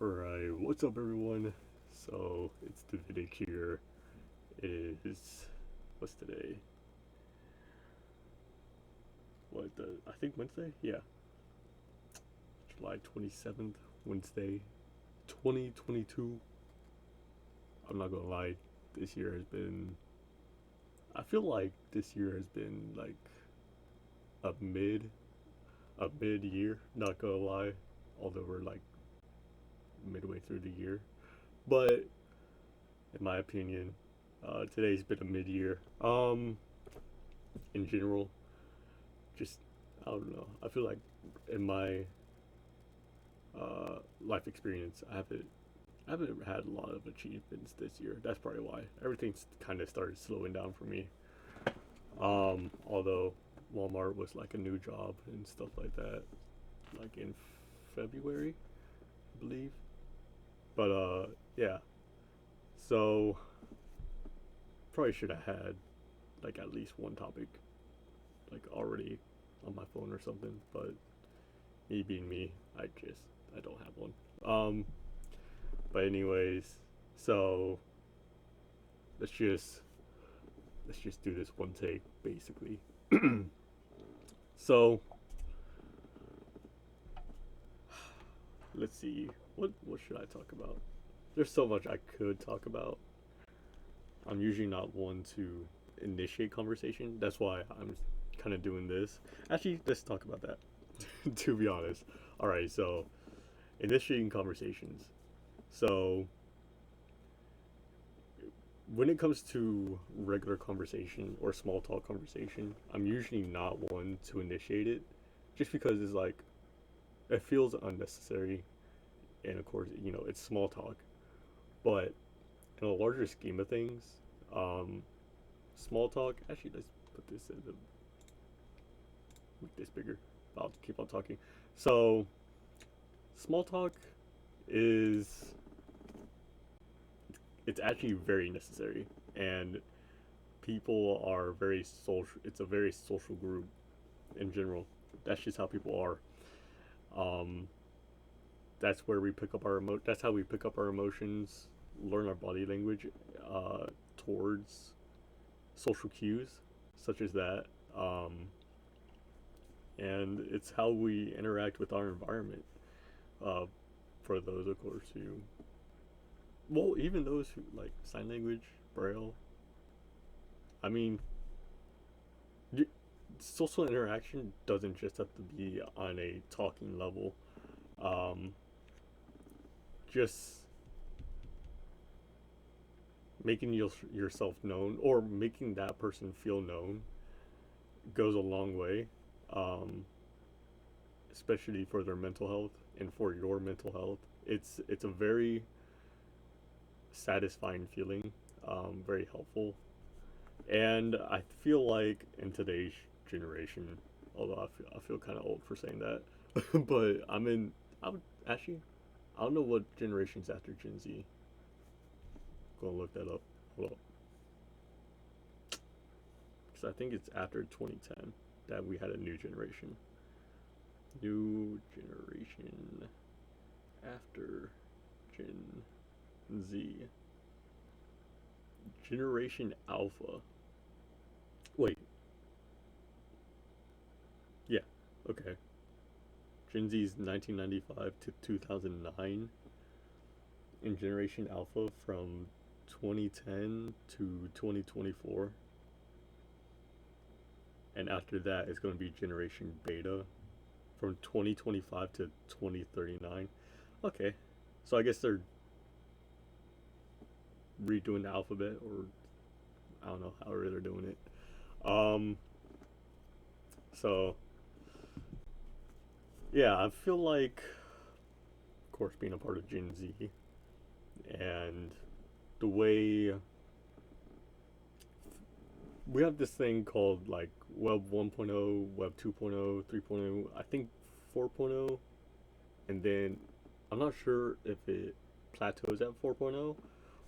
Alright, what's up everyone? So, it's Davidic here. It is, what's today? I think Wednesday? Yeah. July 27th, Wednesday, 2022. I'm not gonna lie, this year has been, I feel like this year has been like a mid year, not gonna lie. Although we're like midway through the year. But, in my opinion, today's been a mid year. In general, just I don't know. I feel like in my life experience, I haven't had a lot of achievements this year. That's probably why everything's kind of started slowing down for me. Although Walmart was like a new job and stuff like that, like in February, I believe. But yeah. So probably should have had like at least one topic like already on my phone or something. But me being me, I don't have one. But anyways, so let's just let's just do this one take basically. So let's see, what should I talk about? There's so much I could talk about. I'm usually not one to initiate conversation. That's why I'm kind of doing this. Actually, let's talk about that. To be honest. All right, so initiating conversations. So when it comes to regular conversation or small talk conversation, I'm usually not one to initiate it, just because it's like it feels unnecessary, and of course, it's small talk. But in a larger scheme of things, um, small talk. Actually, let's put this in the make this bigger. I'll keep on talking. So small talk is it's actually very necessary, and people are very social. It's a very social group in general. That's just how people are. Um, that's where we pick up our That's how we pick up our emotions, learn our body language towards social cues, such as that. And it's how we interact with our environment. Uh, for those, of course, who, well, even those who like sign language, braille. I mean, social interaction doesn't just have to be on a talking level. Um, just making yourself known or making that person feel known goes a long way, um, especially for their mental health and for your mental health. It's a very satisfying feeling, very helpful, and I feel like in today's generation, although I feel kind of old for saying that, but I would actually I don't know what generation's after Gen Z. Gonna look that up. Hold up, because I think it's after 2010 that we had a new generation. New generation after Gen Z. Generation Alpha. Wait, yeah, okay. Gen Z's 1995 to 2009, and Generation Alpha from 2010 to 2024. And after that, it's going to be Generation Beta from 2025 to 2039. Okay, so I guess they're redoing the alphabet, or I don't know how they're doing it. Um, so yeah, I feel like, of course, being a part of Gen Z and the way we have this thing called like Web 1.0, Web 2.0, 3.0, I think 4.0, and then I'm not sure if it plateaus at 4.0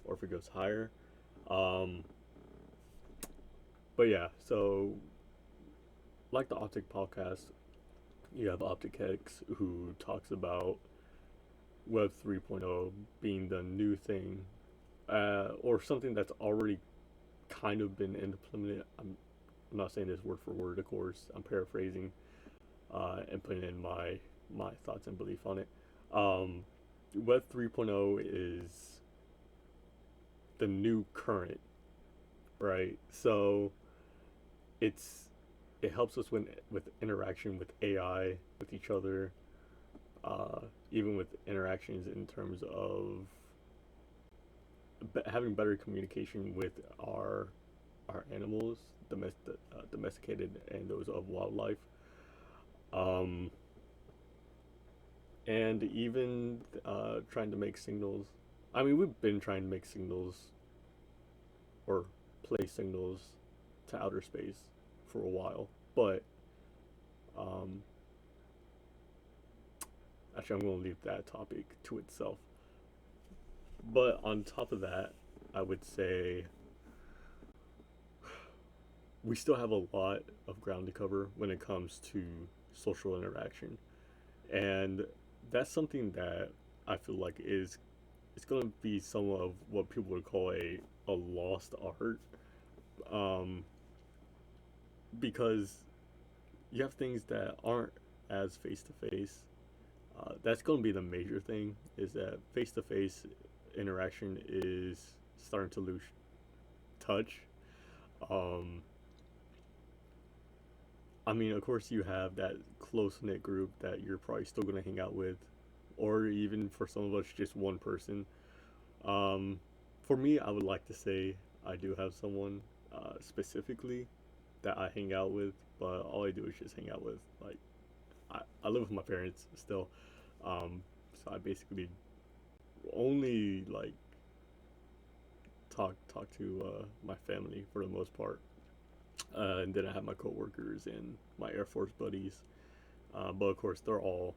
or if it goes higher. Um, but yeah, so like the Optic podcast, you have Optic X who talks about Web 3.0 being the new thing, or something that's already kind of been implemented. I'm not saying this word for word, of course. I'm paraphrasing and putting in my thoughts and belief on it. Um, Web 3.0 is the new current, right? So it's it helps us with interaction with AI, with each other, even with interactions in terms of having better communication with our animals, domesticated, and those of wildlife, um, and even trying to make signals. I mean, we've been trying to make signals or play signals to outer space for a while, but um, actually, I'm going to leave that topic to itself. But on top of that, I would say we still have a lot of ground to cover when it comes to social interaction. And that's something that I feel like is it's going to be some of what people would call a lost art, um, because you have things that aren't as face to face. That's going to be the major thing, is that face to face interaction is starting to lose touch. Um, I mean, of course, you have that close knit group that you're probably still going to hang out with, or even for some of us, just one person. Um, for me, I would like to say I do have someone specifically that I hang out with, but all I do is just hang out with. Like, I live with my parents still, so I basically only like talk to my family for the most part. And then I have my coworkers and my Air Force buddies. But of course, they're all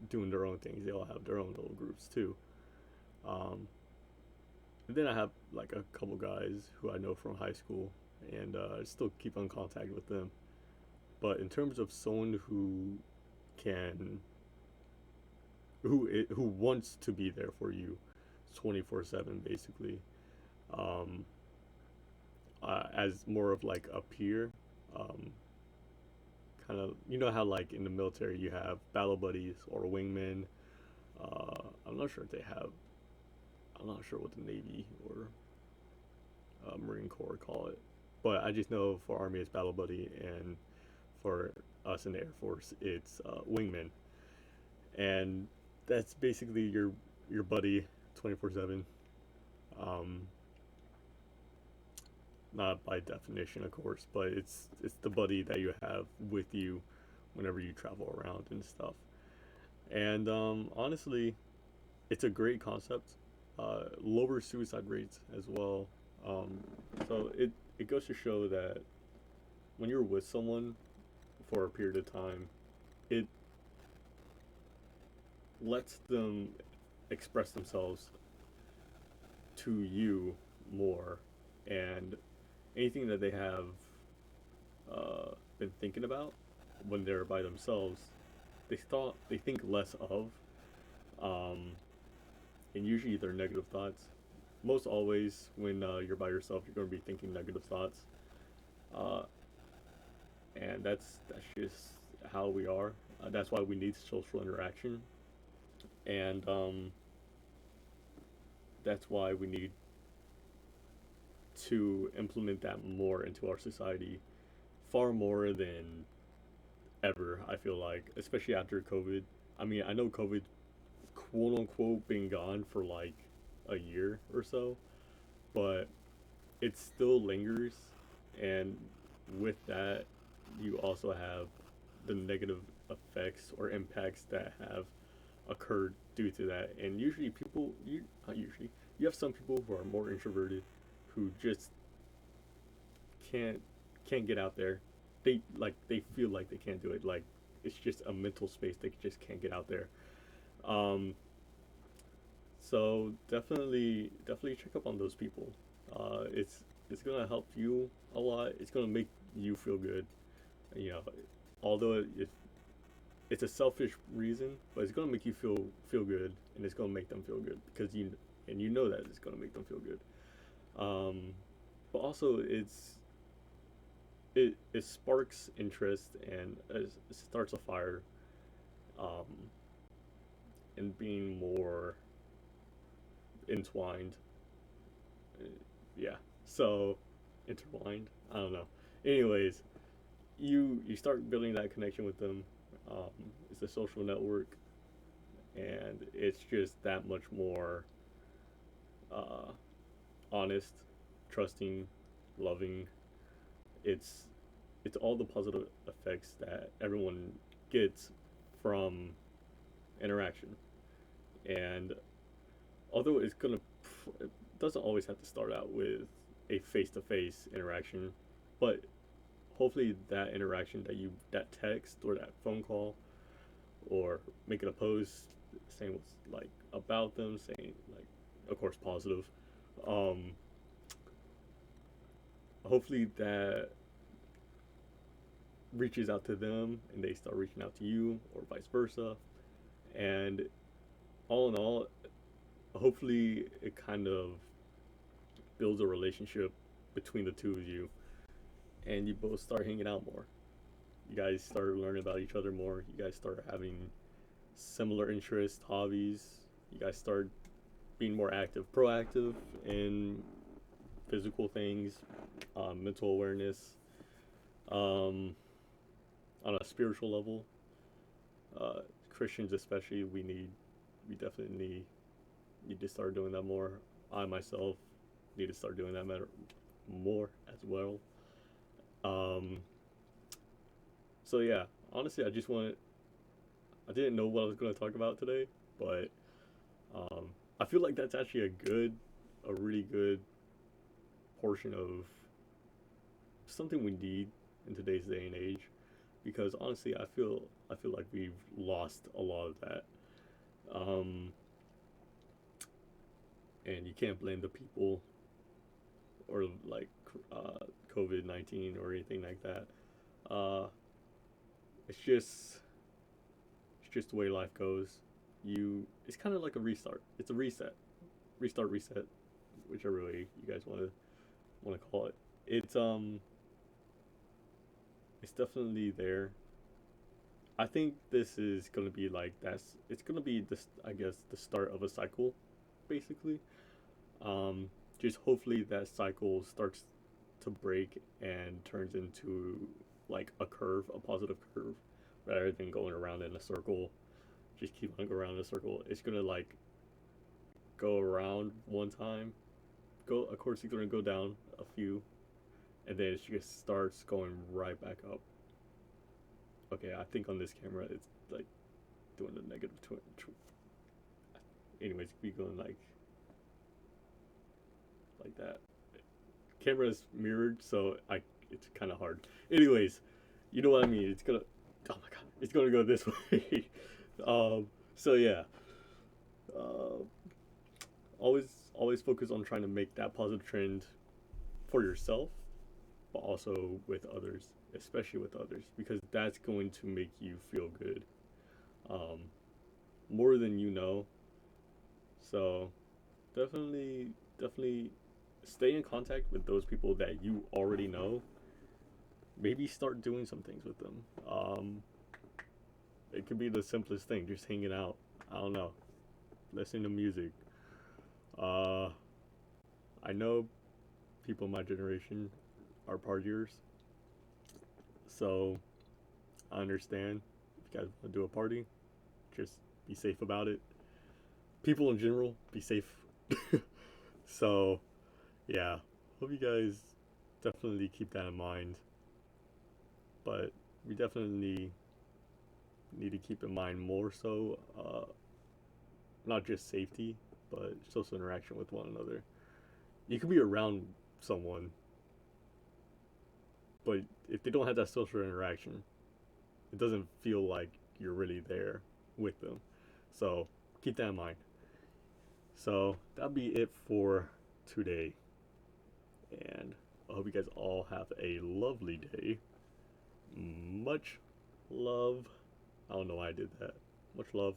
doing their own things. They all have their own little groups too. Um, and then I have like a couple guys who I know from high school, and I still keep in contact with them. But in terms of someone can who wants to be there for you, 24/7 basically, um, as more of like a peer, um, kind of, you know how like in the military you have battle buddies or wingmen. I'm not sure if they have. I'm not sure what the Navy or Marine Corps call it, but I just know for Army it's battle buddy, and for us in the Air Force it's wingman, and that's basically your buddy 24/7. Um, Not by definition, of course, but it's the buddy that you have with you whenever you travel around and stuff. And honestly, it's a great concept. Lower suicide rates as well. Um, so it goes to show that when you're with someone for a period of time, it lets them express themselves to you more, and anything that they have been thinking about when they're by themselves, they think less of, um, and usually they're negative thoughts. Most always, when you're by yourself, you're going to be thinking negative thoughts, uh, and that's just how we are. That's why we need social interaction, and that's why we need to implement that more into our society, far more than ever. I feel like, especially after COVID. I mean, I know COVID, quote unquote, been gone for like a year or so, but it still lingers, and with that, you also have the negative effects or impacts that have occurred due to that. And usually, not usually, you have some people who are more introverted, who just can't can't get out there. They feel like they can't do it. Like it's just a mental space they just can't get out there. Um, so definitely check up on those people. It's gonna help you a lot. It's gonna make you feel good. You know, although it's a selfish reason, but it's gonna make you feel good, and it's gonna make them feel good because you know that it's gonna make them feel good. Um, but also it sparks interest and it starts a fire, um, in being more entwined. Uh, yeah, so intertwined. I don't know. Anyways, you start building that connection with them. It's a social network, and it's just that much more uh, honest, trusting, loving. It's it's all the positive effects that everyone gets from interaction. And although it doesn't always have to start out with a face-to-face interaction, but hopefully that interaction that text or that phone call or making a post saying what's like about them, saying like, of course, positive. Um, hopefully that reaches out to them and they start reaching out to you or vice versa. And all in all, hopefully it kind of builds a relationship between the two of you and you both start hanging out more. You guys start learning about each other more. You guys start having similar interests, hobbies. You guys start being more proactive in physical things, mental awareness, um, on a spiritual level. Uh, Christians, especially, we definitely need to start doing that more. I myself need to start doing that more as well. Um, so yeah, honestly, I didn't know what I was going to talk about today, but I feel like that's actually a really good portion of something we need in today's day and age. Because honestly, I feel like we've lost a lot of that, um, and you can't blame the people or like uh, COVID-19 or anything like that. Uh, it's just it's just the way life goes. It's kind of like a restart. It's a reset, whichever way you guys want to call it. It's um it's definitely there. I think this is gonna be like it's gonna be this, I guess, the start of a cycle, basically. Um, just hopefully that cycle starts to break and turns into like a positive curve, rather than going around in a circle. Just keep on going around in a circle. It's gonna like go around one time, go. Of course, it's gonna go down a few, and then it just starts going right back up. Okay, I think on this camera it's like doing the negative anyways, be going like that. Camera is mirrored, so I it's kind of hard. Anyways, you know what I mean. It's gonna, oh my god, it's gonna go this way. So yeah, uh, always focus on trying to make that positive trend for yourself, but also with others, especially with others, because that's going to make you feel good, um, more than you know. So definitely stay in contact with those people that you already know. Maybe start doing some things with them. It could be the simplest thing, just hanging out. I don't know, listening to music. Uh, I know people my generation are partiers, so I understand if you guys want to do a party, just be safe about it. People in general, be safe. So, yeah, hope you guys definitely keep that in mind. But we definitely need to keep in mind more so, not just safety, but social interaction with one another. You could be around someone, but if they don't have that social interaction, it doesn't feel like you're really there with them. So keep that in mind. So that'll be it for today. And I hope you guys all have a lovely day. Much love. I don't know why I did that. Much love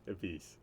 and peace.